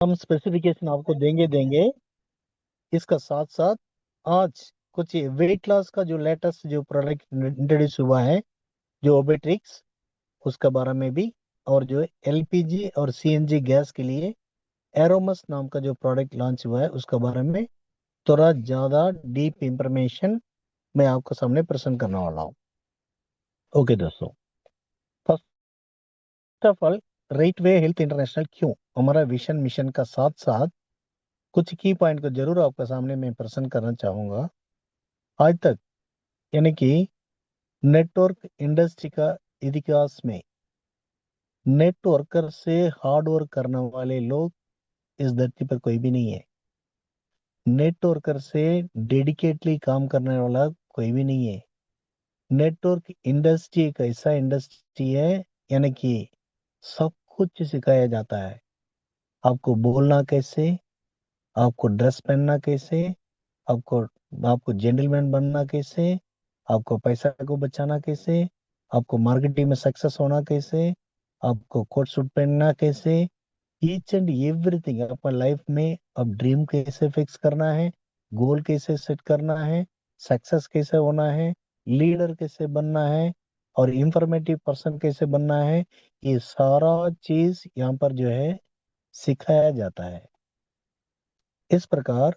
हम स्पेसिफिकेशन आपको देंगे। इसका साथ साथ आज कुछ वेट लॉस का जो लेटेस्ट जो प्रोडक्ट इंट्रोड्यूस हुआ है, जो ओबेट्रिक्स, उसके बारे में भी, और जो एलपीजी और सीएनजी गैस के लिए एरोमस नाम का जो प्रोडक्ट लॉन्च हुआ है उसके बारे में थोड़ा ज्यादा डीप इंफॉर्मेशन मैं आपको सामने प्रेजेंट करने वाला हूँ। ओके दोस्तों, first of all, right way health international क्यों हमारा विजन मिशन का साथ साथ कुछ की पॉइंट को जरूर आपके सामने मैं प्रेजेंट करना चाहूंगा। आज तक, यानी कि नेटवर्क इंडस्ट्री का इतिहास में, नेटवर्कर से हार्ड वर्क करने वाले लोग इस धरती पर कोई भी नहीं है। नेटवर्कर से डेडिकेटली काम करने वाला कोई भी नहीं है। नेटवर्क इंडस्ट्री एक ऐसा इंडस्ट्री है, यानी कि सब कुछ सिखाया जाता है। आपको बोलना कैसे, आपको ड्रेस पहनना कैसे, आपको आपको जेंटलमैन बनना कैसे, आपको पैसा को बचाना कैसे, आपको मार्केटिंग में सक्सेस होना कैसे, आपको कोट सूट पहनना कैसे, ईच एंड एवरीथिंग अपना लाइफ में अब ड्रीम कैसे फिक्स करना है, गोल कैसे सेट करना है, सक्सेस कैसे होना है, लीडर कैसे बनना है, और इंफॉर्मेटिव पर्सन कैसे बनना है, ये सारा चीज यहाँ पर जो है सिखाया जाता है। इस प्रकार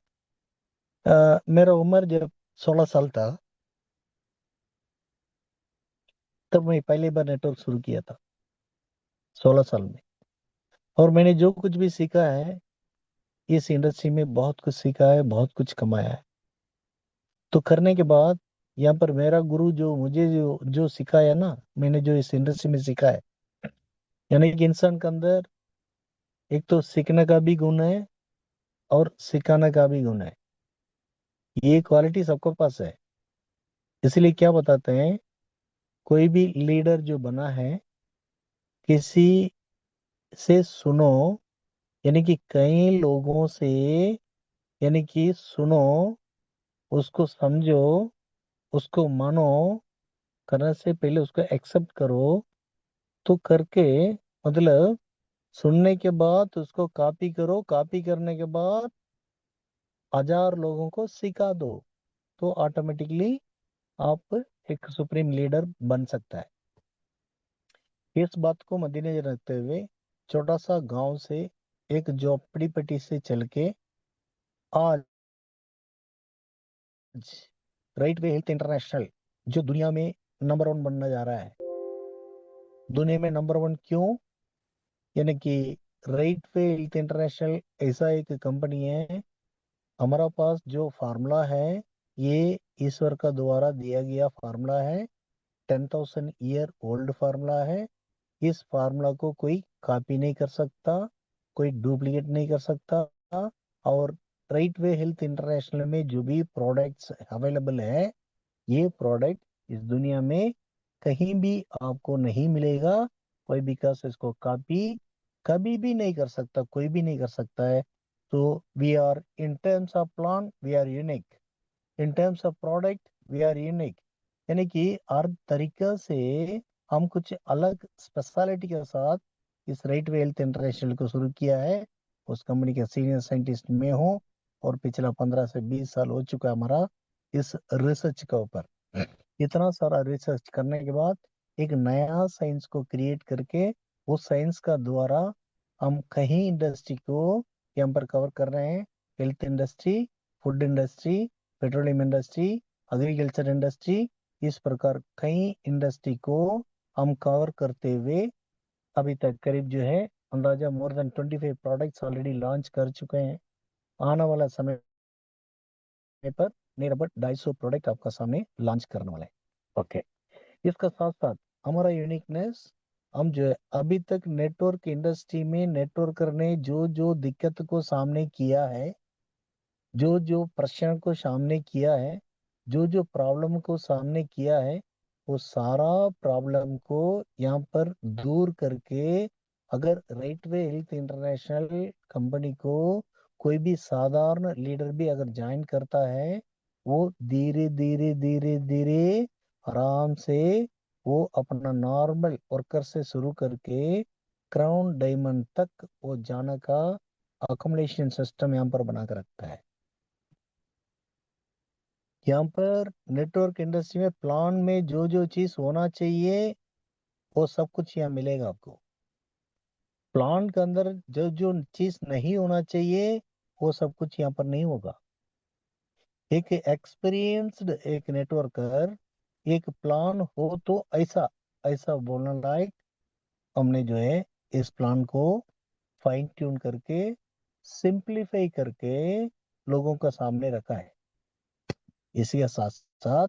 मेरा उम्र जब 16 साल था, तब मैं पहली बार नेटवर्क शुरू किया था, 16 साल में। और मैंने जो कुछ भी सीखा है इस इंडस्ट्री में, बहुत कुछ सीखा है, बहुत कुछ कमाया है। तो करने के बाद यहाँ पर मेरा गुरु जो मुझे जो जो सिखाया ना, मैंने जो इस इंडस्ट्री में सीखा है, यानी कि इंसान के अंदर एक तो सीखने का भी गुण है और सिखाने का भी गुण है। ये क्वालिटी सबके पास है। इसलिए क्या बताते हैं, कोई भी लीडर जो बना है, किसी से सुनो, यानी कि कई लोगों से, यानी कि सुनो, उसको समझो, उसको मानो, करने से पहले उसको एक्सेप्ट करो। तो करके, मतलब सुनने के बाद उसको कॉपी करो, कॉपी करने के बाद 1000 लोगों को सिखा दो, तो ऑटोमेटिकली आप एक सुप्रीम लीडर बन सकता है। इस बात को मद्देनजर रखते हुए छोटा सा गांव से, एक झोपड़ी पट्टी से चल के आज राइट वे हेल्थ इंटरनेशनल जो दुनिया में नंबर वन बनना जा रहा है। दुनिया में नंबर वन क्यों? यानी कि राइट वे हेल्थ इंटरनेशनल ऐसा एक कंपनी है, हमारा पास जो फार्मूला है, ये ईश्वर का द्वारा दिया गया फार्मूला है। 10,000 ईयर ओल्ड फार्मूला है। इस फार्मूला को कोई कॉपी नहीं कर सकता, कोई डुप्लीकेट नहीं कर सकता। और राइट वे हेल्थ इंटरनेशनल में जो भी प्रोडक्ट्स अवेलेबल है, ये प्रोडक्ट इस दुनिया में कहीं भी आपको नहीं मिलेगा। कोई विकास इसको कॉपी कभी भी नहीं कर सकता, कोई भी नहीं कर सकता है। तो we are in terms of plan we are unique, in terms of product we are unique. यानी कि हर तरीके से हम कुछ अलग स्पेशलिटी के साथ इस राइट वे हेल्थ इंटरनेशनल को शुरू किया है। उस कंपनी के सीनियर साइंटिस्ट में हूँ, और पिछला 15 से 20 साल हो चुका है हमारा इस रिसर्च के ऊपर। इतना सारा रिसर्च करने के बाद एक नया साइंस को क्रिएट करके, उस साइंस का द्वारा हम कहीं इंडस्ट्री को यहाँ पर कवर कर रहे हैं। Health industry, food industry, petroleum industry, agriculture industry, इस प्रकार कई इंडस्ट्री को हम कवर करते हुए अभी तक करीब जो है अंदाजा more than 25 products already launch कर चुके हैं। आने वाला समय पर नियर अबाउट 250 प्रोडक्ट आपका सामने लॉन्च करने वाले हैं। ओके, इसका साथ साथ हमारा यूनिकनेस, हम जो है अभी तक नेटवर्क इंडस्ट्री में नेटवर्कर ने जो जो दिक्कत को सामने किया है, जो जो प्रश्न को सामने किया है, जो जो प्रॉब्लम को सामने किया है, वो सारा प्रॉब्लम को यहाँ पर दूर करके, अगर right way health international company को कोई भी साधारण लीडर भी अगर ज्वाइन करता है, वो धीरे धीरे धीरे धीरे आराम से वो अपना नॉर्मल वर्कर से शुरू करके क्राउन डायमंड तक वो जाने का अकोमोडेशन सिस्टम यहाँ पर बना कर रखता है। यहाँ पर नेटवर्क इंडस्ट्री में प्लान में जो जो चीज होना चाहिए वो सब कुछ यहाँ मिलेगा आपको। प्लान के अंदर जो जो चीज नहीं होना चाहिए वो सब कुछ यहाँ पर नहीं होगा। एक एक्सपीरियंस्ड एक नेटवर्कर एक प्लान हो तो ऐसा ऐसा बोलना लायक हमने जो है इस प्लान को फाइन ट्यून करके सिंप्लीफाई करके लोगों का सामने रखा है। इसी के साथ साथ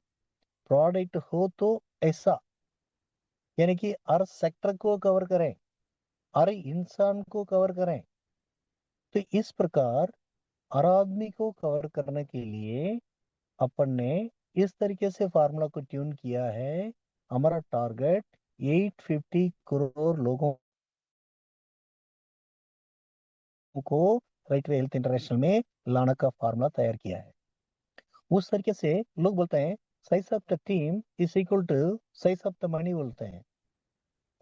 प्रोडक्ट हो तो ऐसा, यानी कि हर सेक्टर को कवर करें, हर इंसान को कवर करें। तो इस प्रकार हर आदमी को कवर करने के लिए अपन ने इस तरीके से फार्मूला को ट्यून किया है। हमारा टारगेट 850 करोड़ लोगों को राइट वे हेल्थ इंटरनेशनल में लाने का फार्मूला तैयार किया है। उस तरीके से लोग बोलते हैं size of the team is equal to size of the money बोलते हैं।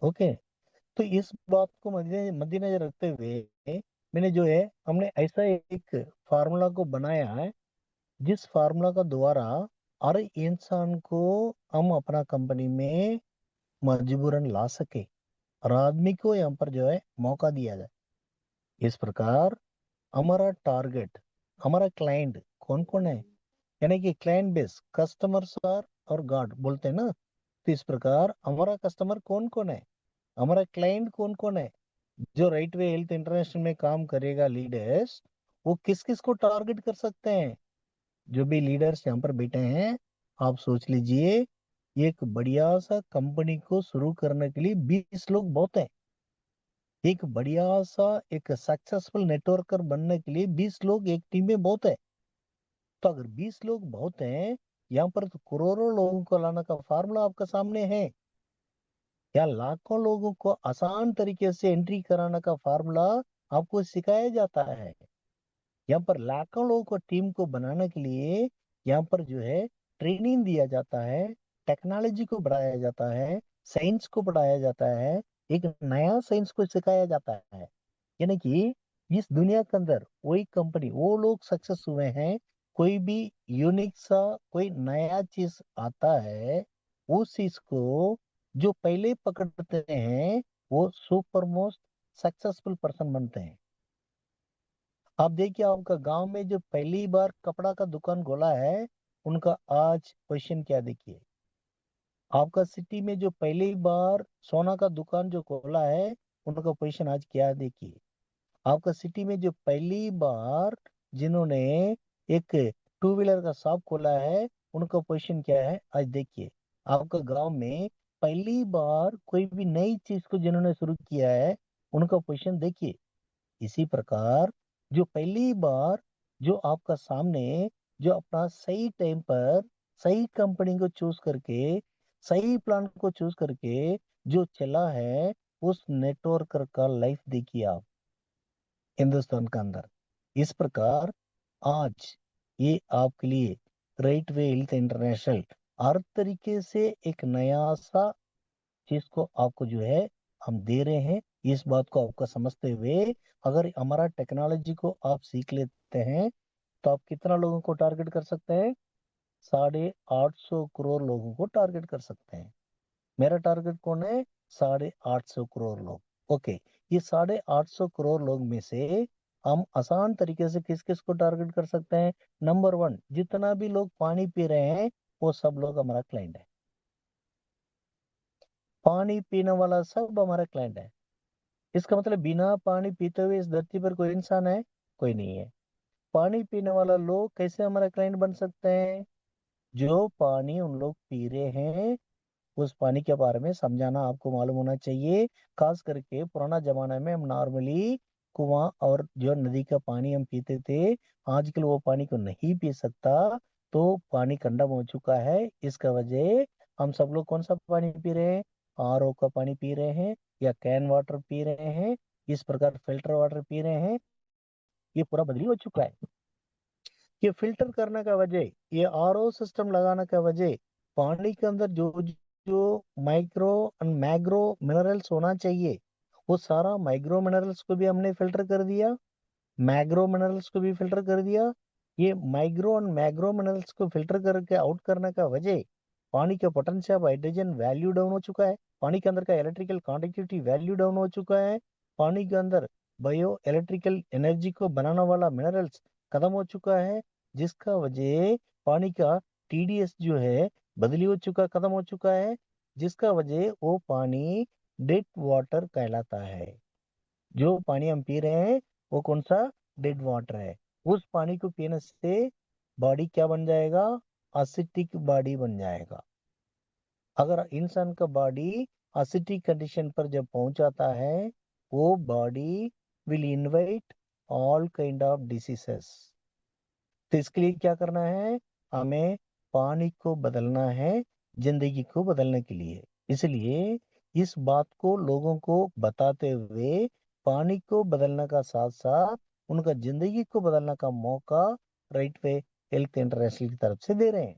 ओके, तो इस बात को मद्देनजर रखते हुए मैंने जो है हमने ऐसा एक फार्मूला को बनाया है जिस फार्मूला का द्वारा हर इंसान को हम अपना कंपनी में मजबूरन ला सके और आदमी को यहाँ पर जो है मौका दिया जाए। इस प्रकार हमारा टारगेट, हमारा क्लाइंट कौन कौन है, यानी कि क्लाइंट बेस कस्टमर्स और गॉड बोलते हैं ना। तो इस प्रकार हमारा कस्टमर कौन कौन है, हमारा क्लाइंट कौन कौन है, जो राइट वे हेल्थ इंटरनेशनल में काम करेगा लीडर्स, वो किस किस को टारगेट कर सकते हैं। जो भी लीडर्स यहाँ पर बैठे हैं, आप सोच लीजिए एक बढ़िया सा कंपनी को शुरू करने के लिए 20 लोग बहुत है। एक बढ़िया सा एक सक्सेसफुल नेटवर्कर बनने के लिए 20 लोग एक टीम में बहुत है। तो अगर 20 लोग बहुत हैं, यहाँ पर तो करोड़ों लोगों को लाने का फार्मूला आपका सामने है। या लाखों लोगों को आसान तरीके से एंट्री कराने का फार्मूला आपको सिखाया जाता है। यहाँ पर लाखों लोगों को टीम को बनाने के लिए यहाँ पर जो है ट्रेनिंग दिया जाता है, टेक्नोलॉजी को बढ़ाया जाता है, साइंस को बढ़ाया जाता है, एक नया साइंस को सिखाया जाता है। यानी कि इस दुनिया के अंदर वही कंपनी वो लोग सक्सेस हुए हैं, कोई भी यूनिक सा कोई नया चीज आता है उस चीज को जो पहले पकड़ते हैं वो सुपर मोस्ट सक्सेसफुल पर्सन बनते हैं। आप देखिए आपका गांव में जो पहली बार कपड़ा का दुकान खोला है उनका आज पोजीशन क्या देखिए। आपका सिटी में जो पहली बार सोना का दुकान जो खोला है उनका पोजीशन आज क्या देखिए। आपका सिटी में जो पहली बार जिन्होंने एक टू व्हीलर का शॉप खोला है उनका पोजीशन क्या है आज देखिए। आपका गांव में पहली बार कोई भी नई चीज को जिन्होंने शुरू किया है उनका पोजीशन देखिए। इसी प्रकार जो पहली बार जो आपका सामने जो अपना सही टाइम पर सही कंपनी को चूज करके सही प्लान को चूज करके जो चला है उस नेटवर्कर का लाइफ देखिए आप हिंदुस्तान के अंदर। इस प्रकार आज ये आपके लिए राइट वे हेल्थ इंटरनेशनल हर तरीके से एक नया सा चीज को आपको जो है हम दे रहे हैं। इस बात को आपका समझते हुए अगर हमारा टेक्नोलॉजी को आप सीख लेते हैं तो आप कितना लोगों को टारगेट कर सकते हैं, 850 करोड़ लोगों को टारगेट कर सकते हैं। मेरा टारगेट कौन है, 850 करोड़ लोग। ओके, ये 850 करोड़ लोग में से हम आसान तरीके से किस किस को टारगेट कर सकते हैं। नंबर वन, जितना भी लोग पानी पी रहे हैं वो सब लोग हमारा क्लाइंट है। पानी पीने वाला सब हमारा क्लाइंट है। इसका मतलब बिना पानी पीते हुए इस धरती पर कोई इंसान है, कोई नहीं है। पानी पीने वाला लोग कैसे हमारा क्लाइंट बन सकते हैं, जो पानी उन लोग पी रहे हैं उस पानी के बारे में समझाना आपको मालूम होना चाहिए। खास करके पुराना जमाना में हम नॉर्मली कुआं और जो नदी का पानी हम पीते थे, आजकल वो पानी को नहीं पी सकता। तो पानी कंडम हो चुका है। इसका वजह हम सब लोग कौन सा पानी पी रहे हैं, आरओ का पानी पी रहे हैं या कैन वाटर पी रहे हैं, इस प्रकार फिल्टर वाटर पी रहे हैं। ये पूरा बदली हो चुका है। ये फिल्टर करने का वजह, ये आरओ सिस्टम लगाने का वजह, पानी के अंदर जो जो माइक्रो एंड मैग्रो मिनरल्स होना चाहिए वो सारा माइक्रो मिनरल्स को भी हमने फिल्टर कर दिया। मैग्रो मिनरल्स को भी फिल्टर कर दिया। ये माइग्रो और मैग्रो मिनरल्स को फिल्टर करके आउट करने का वजह पानी के potential of hydrogen value down हो चुका है, पानी के अंदर का इलेक्ट्रिकल कंडक्टिविटी वैल्यू डाउन हो चुका है, पानी के अंदर बायो इलेक्ट्रिकल एनर्जी को बनाने वाला मिनरल्स खत्म हो चुका है, जिसका वजह पानी का टीडीएस जो है बदली हो चुका खत्म हो चुका है, जिसका वजह वो पानी डेड वाटर कहलाता है। जो पानी हम पी रहे हैं वो कौन सा डेड वाटर है। उस पानी को पीने से बॉडी क्या बन जाएगा, असिटिक बॉडी बन जाएगा। अगर इंसान का बॉडी असिटिक कंडीशन पर जब पहुंच जाता है, वो body will invite all kind of diseases. तो इसके लिए क्या करना है, हमें पानी को बदलना है जिंदगी को बदलने के लिए। इसलिए इस बात को लोगों को बताते हुए पानी को बदलने का साथ साथ उनका जिंदगी को बदलने का मौका राइट वे हेल्थ इंटरनेशनल की तरफ से दे रहे हैं।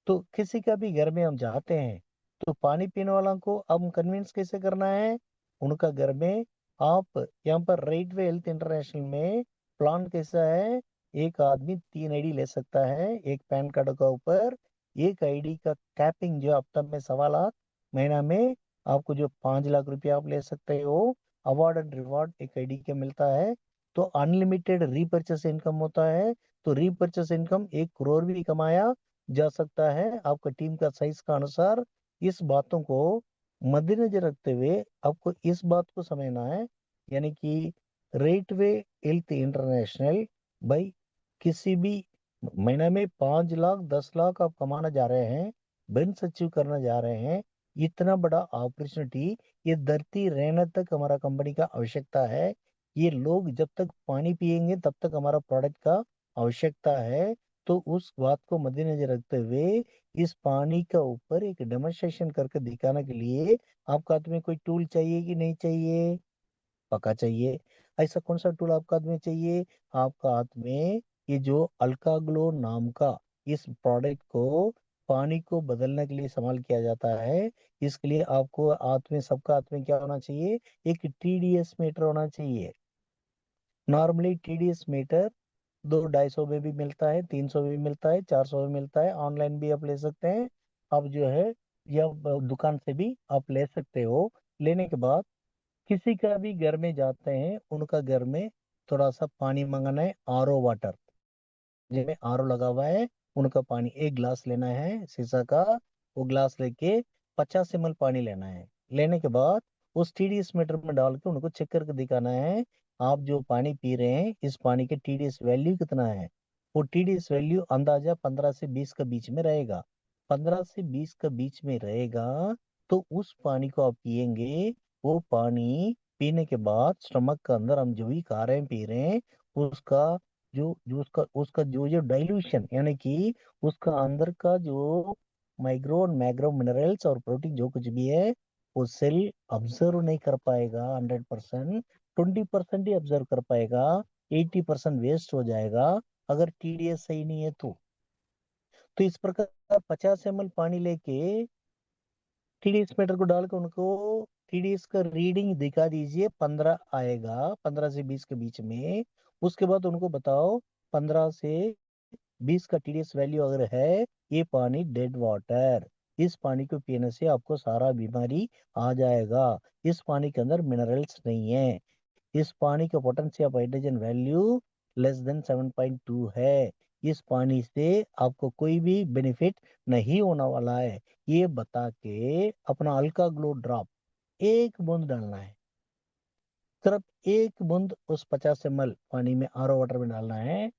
तो किसी का भी घर में हम जाते हैं तो पानी पीने वालों को अब कन्विंस कैसे करना है, उनका घर में आप यहाँ पर राइट वे हेल्थ इंटरनेशनल में प्लान कैसा है, एक आदमी 3 आईडी ले सकता है एक पैन कार्ड का ऊपर। एक आईडी का कैपिंग जो हफ्ता में 1.25 लाख, महीना में आपको जो 5 लाख रुपया आप ले सकते हो। अवार्ड एंड रिवॉर्ड एक आईडी के मिलता है। तो अनलिमिटेड रीपर्चेस इनकम होता है। तो रीपर्चेस इनकम 1 करोड़ भी कमाया जा सकता है आपका टीम का साइज का अनुसार। इस बातों को मद्देनजर रखते हुए आपको इस बात को समझना है, यानी कि रेट वे हेल्थ इंटरनेशनल भाई किसी भी महीने में 5 लाख 10 लाख आप कमाना जा रहे हैं, बिजनेस अचीव करना जा रहे हैं, इतना बड़ा अपॉर्चुनिटी ये धरती रहने तक हमारा कंपनी का आवश्यकता है। ये लोग जब तक पानी पिएंगे तब तक हमारा प्रोडक्ट का आवश्यकता है। तो उस बात को मद्देनजर रखते हुए इस पानी का ऊपर एक डेमोन्स्ट्रेशन करके दिखाने के लिए आपका हाथ में कोई टूल चाहिए कि नहीं चाहिए, पक्का चाहिए। ऐसा कौन सा टूल आपका हाथ में चाहिए, आपका हाथ में ये जो अल्का ग्लो नाम का इस प्रोडक्ट को पानी को बदलने के लिए इस्तेमाल किया जाता है। इसके लिए आपको हाथ में सबका हाथ में क्या होना चाहिए, एक टीडीएस मीटर होना चाहिए। नॉर्मली टीडीएस मीटर 200-250 में भी मिलता है, 300 में भी मिलता है, 400 में मिलता है, ऑनलाइन भी आप ले सकते हैं। आप जो है या दुकान से भी आप ले सकते हो। लेने के बाद किसी का भी घर में जाते हैं, उनका घर में थोड़ा सा पानी मंगाना है, आरओ वाटर जिसमें आरओ लगा हुआ है, उनका पानी एक गिलास लेना है शीशा का। वो गिलास लेके 50 ml पानी लेना है। लेने के बाद उस टीडीएस मीटर में डाल के उनको चेक करके दिखाना है, आप जो पानी पी रहे हैं इस पानी के टीडीएस वैल्यू कितना है। वो टीडीएस वैल्यू अंदाजा 15 से 20 के बीच में रहेगा। 15 से 20 के बीच में रहेगा तो उस पानी को आप पियेंगे। वो पानी पीने के बाद स्टमक के अंदर हम जो भी खा रहे हैं पी रहे हैं, उसका जो जो उसका उसका जो जो डाइल्यूशन यानी कि उसका अंदर का जो माइक्रो और मैक्रो मिनरल्स और प्रोटीन जो कुछ भी है वो सेल ऑब्जर्व नहीं कर पाएगा 100%। 20% ही ऑब्जर्व कर पाएगा, 80% वेस्ट हो जाएगा अगर टीडीएस सही नहीं है तो इस प्रकार 50 ml पानी लेके टीडीएस मीटर को डाल के उनको टीडीएस का रीडिंग दिखा दीजिए, 15 आएगा, 15 से 20 के बीच में। उसके बाद उनको बताओ 15 से 20 का टीडीएस वैल्यू अगर है, ये पानी डेड वाटर, इस पानी को पीने से आपको सारा बीमारी आ जाएगा। इस पानी के अंदर मिनरल्स नहीं है। इस पानी का potential of hydrogen value less than 7.2 है। इस पानी से आपको कोई भी बेनिफिट नहीं होने वाला है। ये बता के अपना अल्का ग्लो ड्रॉप एक बूंद डालना है, सिर्फ एक बूंद उस 50 ml पानी में आरओ वाटर में डालना है।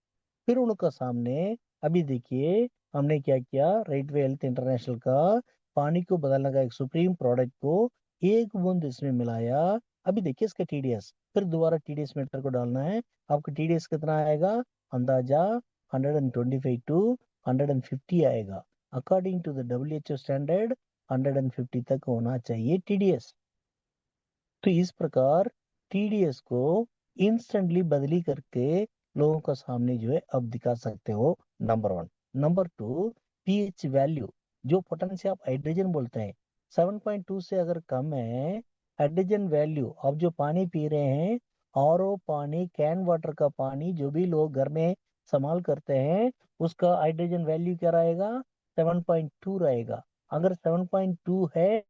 फिर उनका सामने अभी देखिए हमने क्या किया, राइट वे हेल्थ इंटरनेशनल का पानी को बदलने का एक सुप्रीम प्रोडक्ट को एक बूंद इसमें मिलाया। अभी देखिए इसका टीडीएस, फिर दोबारा टीडीएस मीटर को डालना है, आपका टीडीएस कितना आएगा, अंदाजा 125 टू 150 आएगा। According to the WHO standard 150 तक होना चाहिए टीडीएस। तो इस प्रकार टीडीएस को इंस्टेंटली बदली करके लोगों का सामने जो है अब दिखा सकते हो, नंबर 1। नंबर 2, पीएच वैल्यू जो पोटेंशियल ऑफ हाइड्रोजन बोलते हैं 7.2 से अगर कम है हाइड्रोजन वैल्यू, आप जो पानी पी रहे हैं आरओ पानी, कैन वाटर का पानी जो भी लोग घर में इस्तेमाल करते हैं, उसका हाइड्रोजन वैल्यू क्या रहेगा? 7.2 रहेगा। अगर 7.2 है,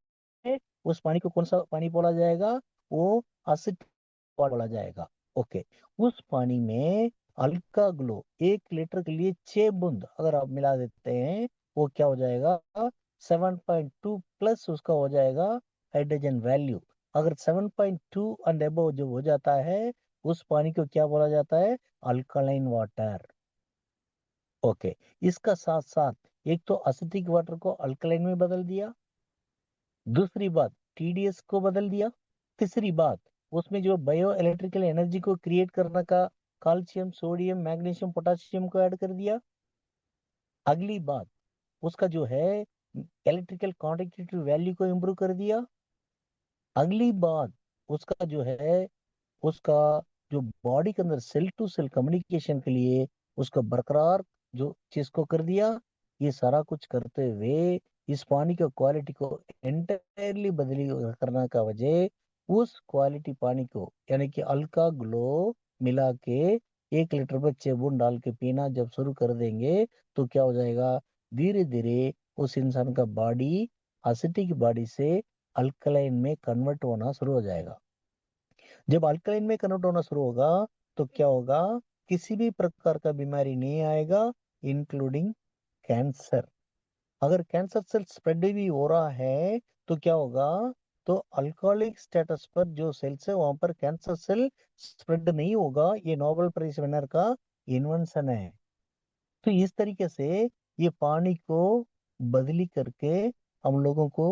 उस पानी को कौन सा पानी बोला जाएगा? वो एसिड बोला जाएगा। ओके। उस पानी में हल्का ग्लो 1 लीटर के लिए 6 बूंद अगर आप मिला देते हैं, वो क्या हो जाएगा? 7.2 प्लस उसका हो जाएगा हाइड्रोजन वैल्यू। अगर 7.2 एंड अबव जो हो जाता है, उस पानी को क्या बोला जाता है? Alkaline water. ओके। इसका साथ साथ एक तो असिटिक वाटर को अल्कलाइन में बदल दिया, दूसरी बात टीडीएस को बदल दिया, तीसरी बात उसमें जो बायो इलेक्ट्रिकल एनर्जी को क्रिएट करने का कैल्शियम, सोडियम, मैग्नीशियम, पोटाशियम को ऐड कर दिया। अगली बात उसका जो है इलेक्ट्रिकल क्वांटिटेटिव वैल्यू को इंप्रूव कर दिया। अगली बात उसका जो है, उसका जो बॉडी के अंदर सेल टू सेल कम्युनिकेशन के लिए उसका बरकरार जो चीज को कर दिया। ये सारा कुछ करते हुए इस पानी का क्वालिटी को एंटायरली बदली करने का वजह, उस क्वालिटी पानी को यानी कि अल्का ग्लो मिला के 1 लीटर में 6 बूंद डाल के पीना जब शुरू कर देंगे, तो क्या हो जाएगा? धीरे धीरे उस इंसान का बॉडी एसिडिक बॉडी से अल्कलाइन में कन्वर्ट होना शुरू हो जाएगा। जब अल्कलाइन में कन्वर्ट होना शुरू होगा, तो क्या होगा? किसी भी प्रकार का बीमारी नहीं आएगा, इंक्लूडिंग कैंसर। अगर कैंसर सेल स्प्रेड भी हो रहा है, तो क्या होगा? तो अल्कोहलिक स्टेटस पर जो सेल्स है वहां पर कैंसर सेल स्प्रेड नहीं होगा। ये नोबेल प्राइज विनर का इन्वेंशन है। तो इस तरीके से ये पानी को बदली करके हम लोगों को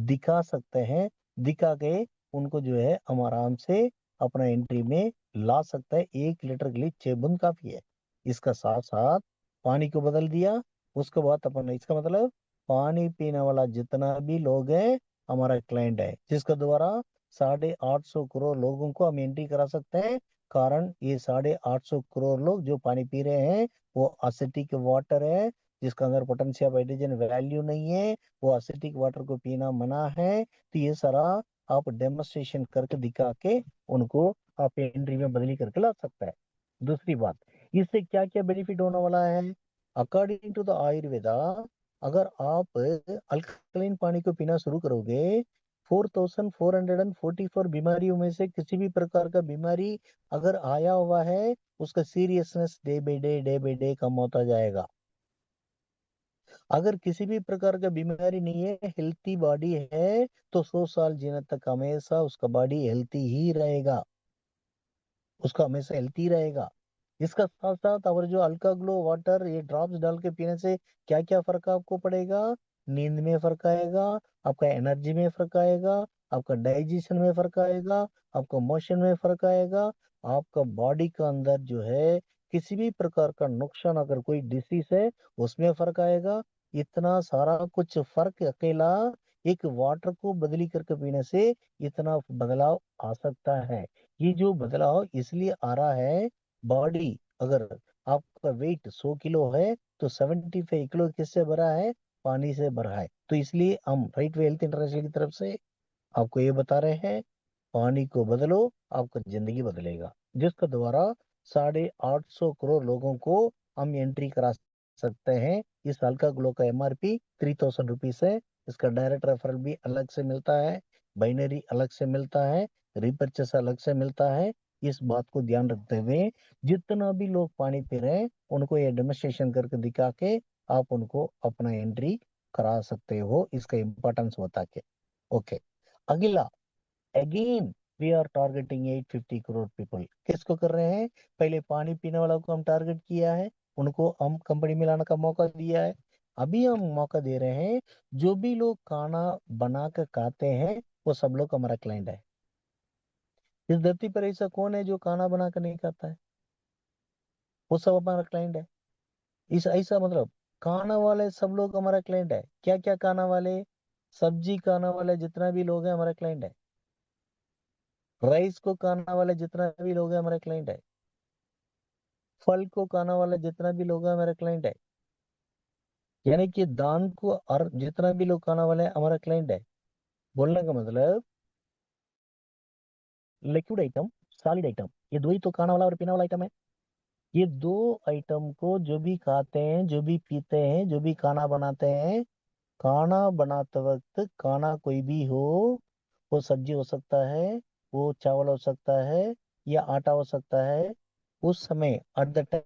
दिखा सकते हैं। दिखा के उनको जो है हम आराम से अपना एंट्री में ला सकते हैं। 1 लीटर के लिए 6 बूंद काफी है। इसका साथ साथ पानी को बदल दिया। उसके बाद अपन इसका मतलब पानी पीने वाला जितना भी लोग हैं हमारा क्लाइंट है, जिसके द्वारा 850 करोड़ लोगों को हम एंट्री करा सकते हैं। कारण ये 850 करोड़ लोग जो पानी पी रहे हैं वो असिटिक वाटर है, जिसका अंदर पोटेंशियल हाइड्रोजन वैल्यू नहीं है। वो असिटिक वाटर को पीना मना है। तो ये सारा आप डेमोन्स्ट्रेशन करके दिखा के उनको आप एंट्री में बदली करके ला सकता है। दूसरी बात, इससे क्या क्या बेनिफिट होने वाला है? अकॉर्डिंग टू द आयुर्वेदा, अगर आप अल्कलाइन पानी को पीना शुरू करोगे, 4444 बीमारियों में से किसी भी प्रकार का बीमारी अगर आया हुआ है, उसका सीरियसनेस डे बाय डे कम होता जाएगा। अगर किसी भी प्रकार का बीमारी नहीं है, हेल्थी बॉडी है, तो 100 साल जीने तक हमेशा उसका बॉडी हेल्थी ही रहेगा, उसका हमेशा हेल्थी रहेगा। इसका साथ साथ और जो अल्का ग्लो वाटर ये ड्रॉप्स डाल के पीने से क्या क्या फर्क आपको पड़ेगा? नींद में फर्क आएगा, आपका एनर्जी में फर्क आएगा, आपका डाइजेशन में फर्क आएगा, आपका मोशन में फर्क आएगा, आपका बॉडी का अंदर जो है किसी भी प्रकार का नुकसान अगर कोई डिसीज है उसमें फर्क आएगा। इतना सारा कुछ फर्क अकेला एक वाटर को बदली करके पीने से इतना बदलाव आ सकता है। ये जो बदलाव इसलिए आ रहा है, बॉडी अगर आपका वेट 100 किलो है तो 75 किलो किससे भरा है? पानी से भरा है। तो इसलिए हम राइट वे हेल्थ इंटरनेशनल की तरफ से आपको ये बता रहे हैं, पानी को बदलो, आपका जिंदगी बदलेगा। जिसके द्वारा 850 करोड़ लोगों को हम एंट्री करा सकते हैं। इस साल का ग्लो का एमआरपी 3000 रुपीज है। इसका डायरेक्ट रेफरल भी अलग से मिलता है, बाइनरी अलग से मिलता है, रिपर्चेस अलग से मिलता है। इस बात को ध्यान रखते हुए जितना भी लोग पानी पी रहे हैं उनको ये डेमोन्स्ट्रेशन करके दिखा के आप उनको अपना एंट्री करा सकते हो, इसका इंपॉर्टेंस बता के। ओके। अगला, again we are targeting 850 crore people. किसको कर रहे हैं? पहले पानी पीने वाला को हम टारगेट किया है, उनको हम कंपनी में लाने का मौका दिया है। अभी हम मौका दे रहे हैं जो भी लोग खाना बना कर खाते हैं वो सब लोग हमारा क्लाइंट है। इस धरती पर ऐसा कौन है जो खाना बना कर नहीं खाता है? वो सब हमारा क्लाइंट है। इस ऐसा मतलब खाना वाले सब लोग हमारा क्लाइंट है। क्या क्या खाना वाले? सब्जी खाना वाले जितना भी लोग हैं हमारा क्लाइंट है। राइस को खाना वाले जितना भी लोग हैं हमारे क्लाइंट है। फल को खाना वाला जितना भी लोग हैं हमारे क्लाइंट है। यानी कि दान को और जितना भी लोग खाना वाले हैं हमारा क्लाइंट है। बोलने का मतलब लिक्विड आइटम सॉलिड आइटम, ये दो ही तो खाना वाला और पीने वाला आइटम है। ये दो आइटम को जो भी खाते हैं, जो भी पीते हैं, जो भी खाना बनाते हैं, खाना बनाते वक्त खाना कोई भी हो, वो सब्जी हो सकता है, वो चावल हो सकता है, या आटा हो सकता है, उस समय एट द टाइम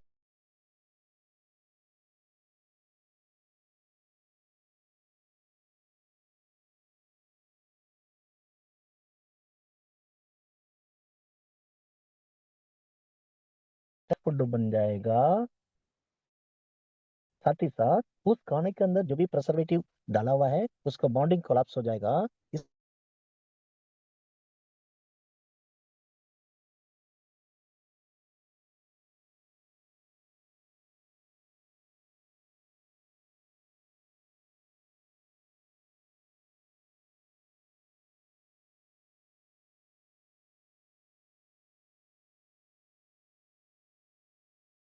फूड बन जाएगा। साथ ही साथ उस खाने के अंदर जो भी प्रिजर्वेटिव डाला हुआ है उसका बॉन्डिंग कोलैप्स हो जाएगा।